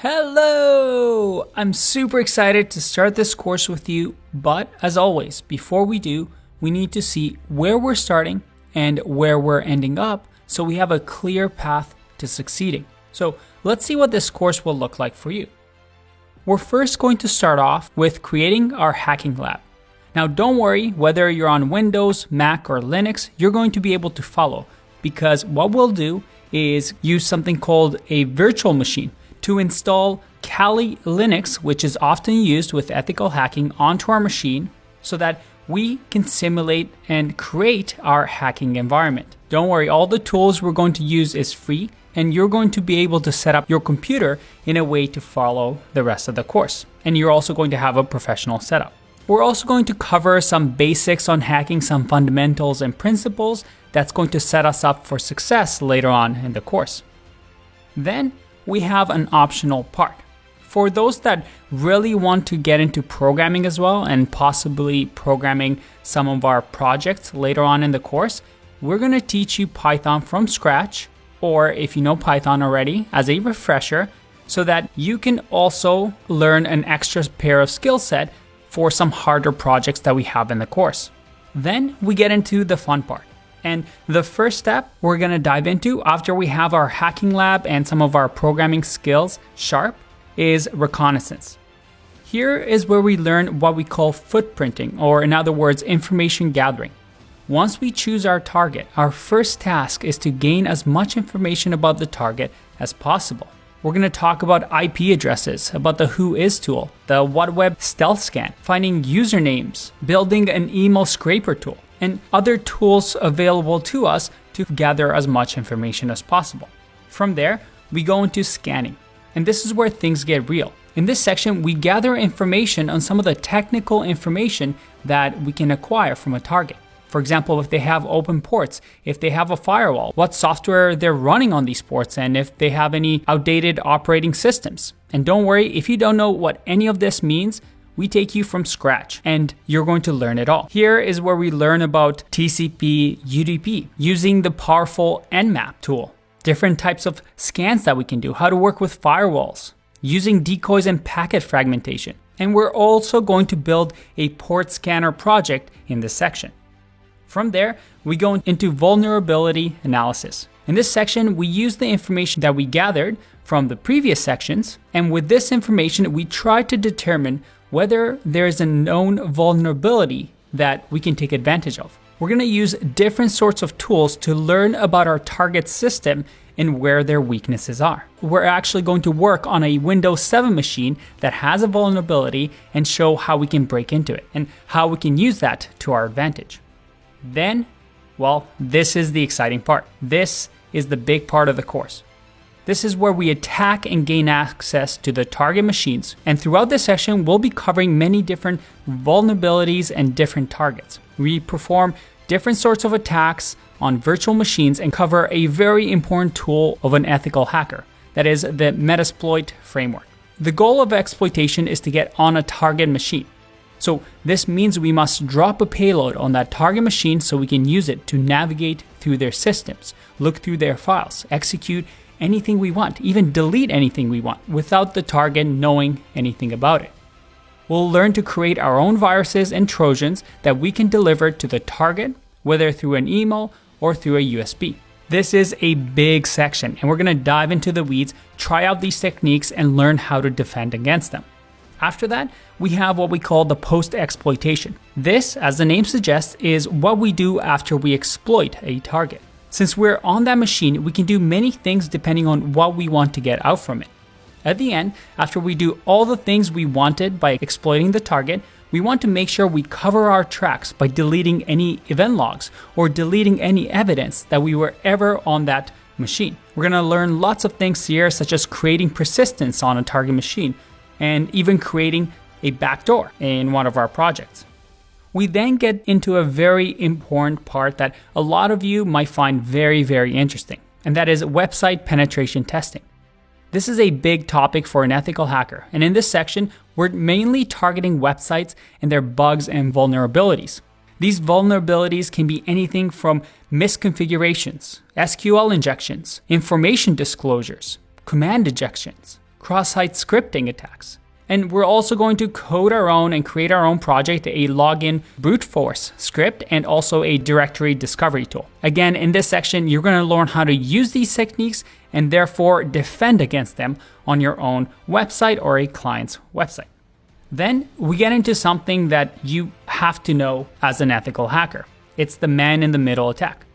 Hello! I'm super excited to start this course with you, but as always, before we do, we need to see where we're starting and where we're ending up so we have a clear path to succeeding. So let's see what this course will look like for you. We're first going to start off with creating our hacking lab. Now don't worry, whether you're on Windows, Mac, or Linux, you're going to be able to follow, because what we'll do is use something called a virtual machine to install Kali Linux, which is often used with ethical hacking, onto our machine so that we can simulate and create our hacking environment. Don't worry, all the tools we're going to use is free, and you're going to be able to set up your computer in a way to follow the rest of the course. And you're also going to have a professional setup. We're also going to cover some basics on hacking, some fundamentals and principles that's going to set us up for success later on in the course. Then we have an optional part. For those that really want to get into programming as well and possibly programming some of our projects later on in the course, we're going to teach you Python from scratch, or if you know Python already, as a refresher, so that you can also learn an extra pair of skill set for some harder projects that we have in the course. Then we get into the fun part. And the first step we're going to dive into after we have our hacking lab and some of our programming skills sharp is reconnaissance. Here is where we learn what we call footprinting, or in other words, information gathering. Once we choose our target, our first task is to gain as much information about the target as possible. We're going to talk about IP addresses, about the Whois tool, the WhatWeb stealth scan, finding usernames, building an email scraper tool, and other tools available to us to gather as much information as possible. From there, we go into scanning, and this is where things get real. In this section, we gather information on some of the technical information that we can acquire from a target. For example, if they have open ports, if they have a firewall, what software they're running on these ports, and if they have any outdated operating systems. And don't worry, if you don't know what any of this means, we take you from scratch and you're going to learn it all. Here is where we learn about TCP, UDP, using the powerful Nmap tool, different types of scans that we can do, how to work with firewalls, using decoys and packet fragmentation. And we're also going to build a port scanner project in this section. From there, we go into vulnerability analysis. In this section, we use the information that we gathered from the previous sections, and with this information, we try to determine whether there is a known vulnerability that we can take advantage of. We're going to use different sorts of tools to learn about our target system and where their weaknesses are. We're actually going to work on a Windows 7 machine that has a vulnerability and show how we can break into it and how we can use that to our advantage. Then, well, this is the exciting part. This is the big part of the course. This is where we attack and gain access to the target machines. And throughout this session, we'll be covering many different vulnerabilities and different targets. We perform different sorts of attacks on virtual machines and cover a very important tool of an ethical hacker, that is the Metasploit framework. The goal of exploitation is to get on a target machine. So this means we must drop a payload on that target machine so we can use it to navigate through their systems, look through their files, execute anything we want, even delete anything we want without the target knowing anything about it. We'll learn to create our own viruses and Trojans that we can deliver to the target, whether through an email or through a USB. This is a big section, and we're going to dive into the weeds, try out these techniques, and learn how to defend against them. After that, we have what we call the post-exploitation. This, as the name suggests, is what we do after we exploit a target. Since we're on that machine, we can do many things depending on what we want to get out from it. At the end, after we do all the things we wanted by exploiting the target, we want to make sure we cover our tracks by deleting any event logs or deleting any evidence that we were ever on that machine. We're going to learn lots of things here, such as creating persistence on a target machine, and even creating a backdoor in one of our projects. We then get into a very important part that a lot of you might find very, very interesting, and that is website penetration testing. This is a big topic for an ethical hacker, and in this section, we're mainly targeting websites and their bugs and vulnerabilities. These vulnerabilities can be anything from misconfigurations, SQL injections, information disclosures, command injections, cross-site scripting attacks. And we're also going to code our own and create our own project, a login brute force script, and also a directory discovery tool. Again, in this section, you're going to learn how to use these techniques and therefore defend against them on your own website or a client's website. Then we get into something that you have to know as an ethical hacker. It's the man-in-the-middle attack.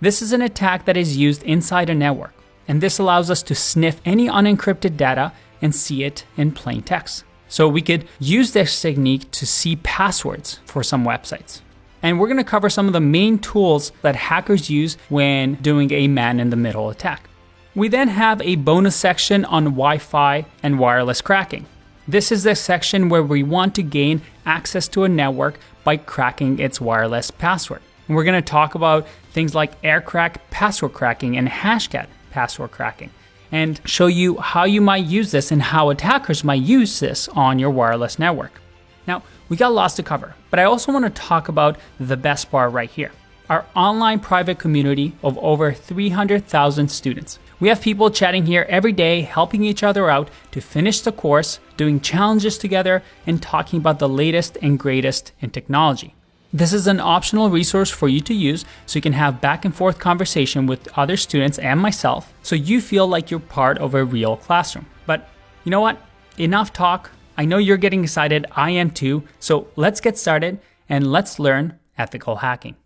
This is an attack that is used inside a network, and this allows us to sniff any unencrypted data and see it in plain text. So we could use this technique to see passwords for some websites. And we're going to cover some of the main tools that hackers use when doing a man-in-the-middle attack. We then have a bonus section on Wi-Fi and wireless cracking. This is the section where we want to gain access to a network by cracking its wireless password. And we're going to talk about things like AirCrack password cracking and Hashcat password cracking, and show you how you might use this and how attackers might use this on your wireless network. Now, we got lots to cover, but I also want to talk about the best part right here. Our online private community of over 300,000 students. We have people chatting here every day, helping each other out to finish the course, doing challenges together, and talking about the latest and greatest in technology. This is an optional resource for you to use so you can have back and forth conversation with other students and myself so you feel like you're part of a real classroom. But you know what? Enough talk. I know you're getting excited. I am too. So let's get started and let's learn ethical hacking.